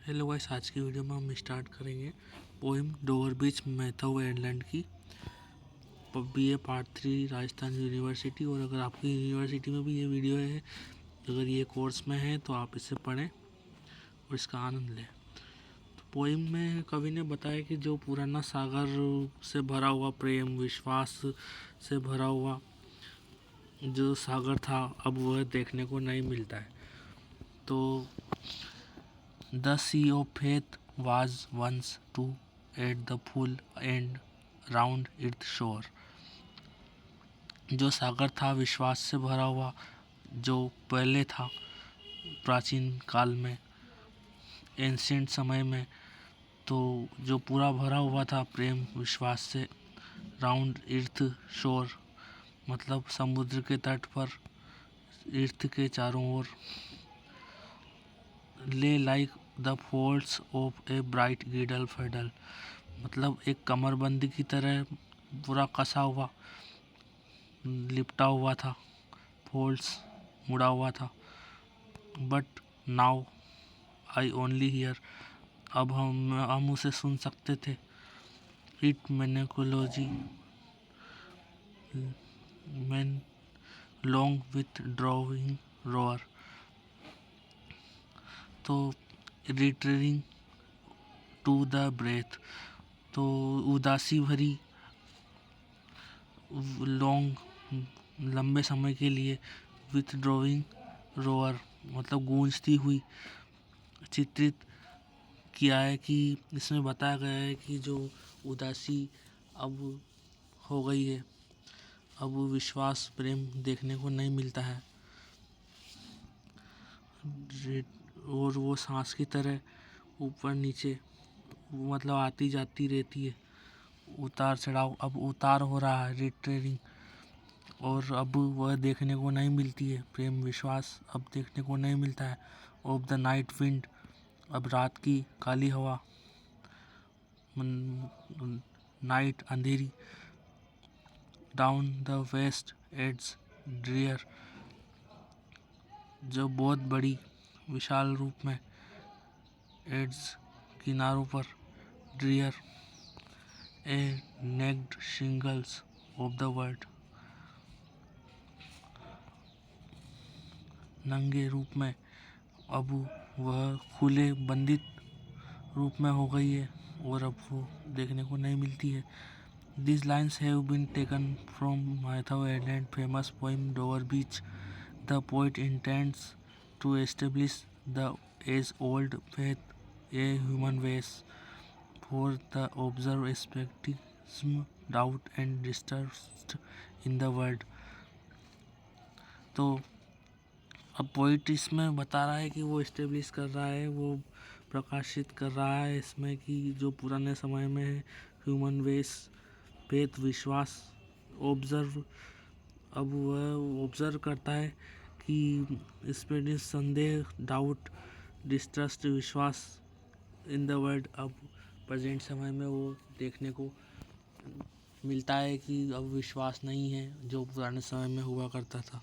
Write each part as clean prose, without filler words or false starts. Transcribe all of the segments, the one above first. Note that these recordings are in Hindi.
हेलो गाइस, आज की वीडियो में हम स्टार्ट करेंगे पोइम डोवर बीच मैथव आइलैंड की BA पार्ट 3 राजस्थान यूनिवर्सिटी। और अगर आपकी यूनिवर्सिटी में भी ये वीडियो है, अगर ये कोर्स में है तो आप इसे पढ़ें और इसका आनंद लें। तो पोइम में कवि ने बताया कि जो पुराना सागर से भरा हुआ प्रेम विश्वास से भरा हुआ जो सागर था, अब वह देखने को नहीं मिलता है। तो The sea of faith was once to at the full end round its shore। जो सागर था विश्वास से भरा हुआ, जो पहले था प्राचीन काल में, एंशिएंट समय में, तो जो पूरा भरा हुआ था प्रेम विश्वास से, राउंड इर्थ शोर मतलब समुद्र के तट पर, इर्थ के चारों ओर, lay like the folds of a bright girdle फेडल मतलब एक कमरबंदी की तरह पूरा कसा हुआ, लिपटा हुआ था, फोल्ड्स मुड़ा हुआ था। But now I only hear, अब हम उसे सुन सकते थे। इट मेनेकोलॉजी man long withdrawing roar, तो रिटरिंग टू द ब्रेथ, तो उदासी भरी लॉन्ग लंबे समय के लिए, विथ ड्रॉइंग रोअर मतलब गूंजती हुई, चित्रित किया है कि इसमें बताया गया है कि जो उदासी अब हो गई है, अब विश्वास प्रेम देखने को नहीं मिलता है, और वो सांस की तरह ऊपर नीचे मतलब आती जाती रहती है, उतार चढ़ाव, अब उतार हो रहा है, रिट्रेरिंग, और अब वह देखने को नहीं मिलती है, प्रेम विश्वास अब देखने को नहीं मिलता है। ऑफ द नाइट विंड, अब रात की काली हवा, नाइट अंधेरी, down the vast edges drear, जो बहुत बड़ी विशाल रूप में, एड्स किनारों पर, ड्रियर ए naked shingles of the world, नंगे रूप में, अब वह खुले बंदित रूप में हो गई है और अब वो देखने को नहीं मिलती है। These lines have been taken from Mythov Island famous poem Dover Beach। The poet intends to establish the age-old faith, a human race, for the observe skepticism, doubt and distrust in the world। तो अब पोइट इसमें बता रहा है कि वो इस्टेब्लिश कर रहा है, वो प्रकाशित कर रहा है इसमें कि जो पुराने समय में है, ह्यूमन वेस, फेथ विश्वास, ऑब्जर्व, अब वह ऑब्जर्व करता है कि इसमें संदेह, डाउट, डिस्ट्रस्ट, विश्वास इन द वर्ल्ड, अब प्रेजेंट समय में वो देखने को मिलता है कि अब विश्वास नहीं है जो पुराने समय में हुआ करता था।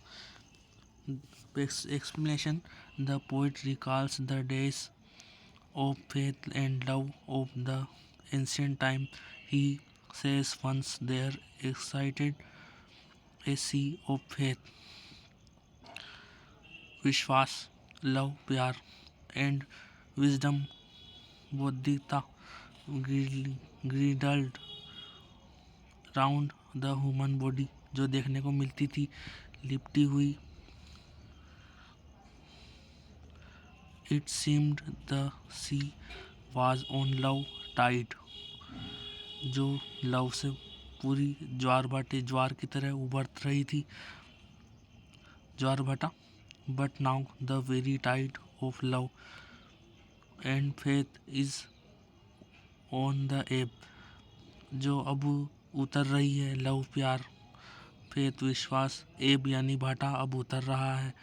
Explanation: The poet recalls the days of faith and love of the ancient time। He says once there excited a sea of faith, विश्वास, लव प्यार, एंड विजडम बौद्धिकता, girdled round the human body, जो देखने को मिलती थी, लिपटी हुई। It seemed the sea was on love tide, जो लव से पूरी ज्वार भाटे, ज्वार की तरह उभर रही थी, ज्वार भाटा। But now the very tide of love and faith is on the ebb, जो अब उतर रही है, लव प्यार, फेथ विश्वास, एब यानी भाटा अब उतर रहा है,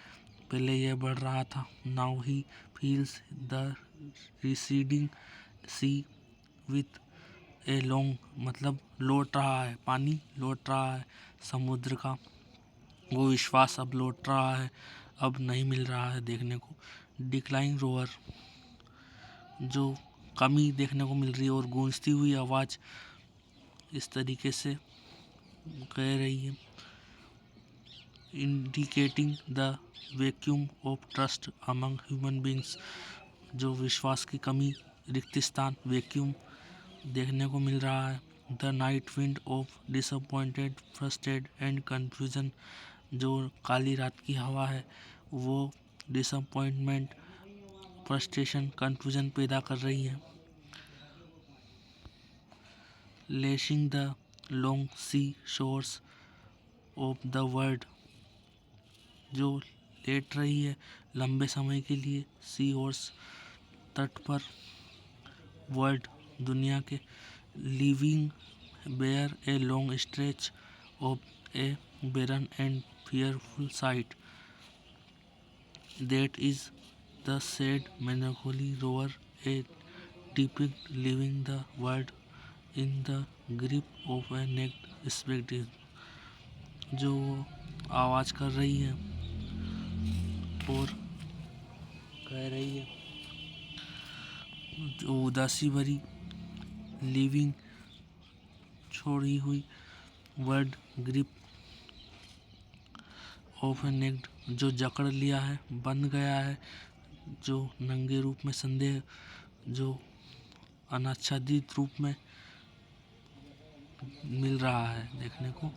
पहले यह बढ़ रहा था। Now he feels the receding sea with a long मतलब लौट रहा है, पानी लौट रहा है समुद्र का, वो विश्वास अब लौट रहा है, अब नहीं मिल रहा है देखने को। डिक्लाइन रोअर, जो कमी देखने को मिल रही है और गूंजती हुई आवाज़ इस तरीके से कह रही है, indicating the vacuum of trust among human beings, जो विश्वास की कमी, रिक्त स्थान, वैक्यूम देखने को मिल रहा है। The night wind of disappointed, frustrated and confusion, जो काली रात की हवा है वो डिसअपॉइंटमेंट, फ्रस्ट्रेशन, कन्फ्यूजन पैदा कर रही है। Lashing the long sea shores of the world, जो लेट रही है लंबे समय के लिए सी हॉर्स, तट पर, वर्ल्ड, दुनिया के, living bare a long stretch of a barren and fearful sight, that is the sad melancholy roar, a depict leaving the world in the grip of a naked spectre, जो आवाज़ कर रही है और कह रही है, जो उदासी भरी, लिविंग, छोड़ी हुई, word, grip of a naked, जो जकड़ लिया है, बंध गया है, जो नंगे रूप में संदेह, जो अनाच्छादित रूप में मिल रहा है देखने को,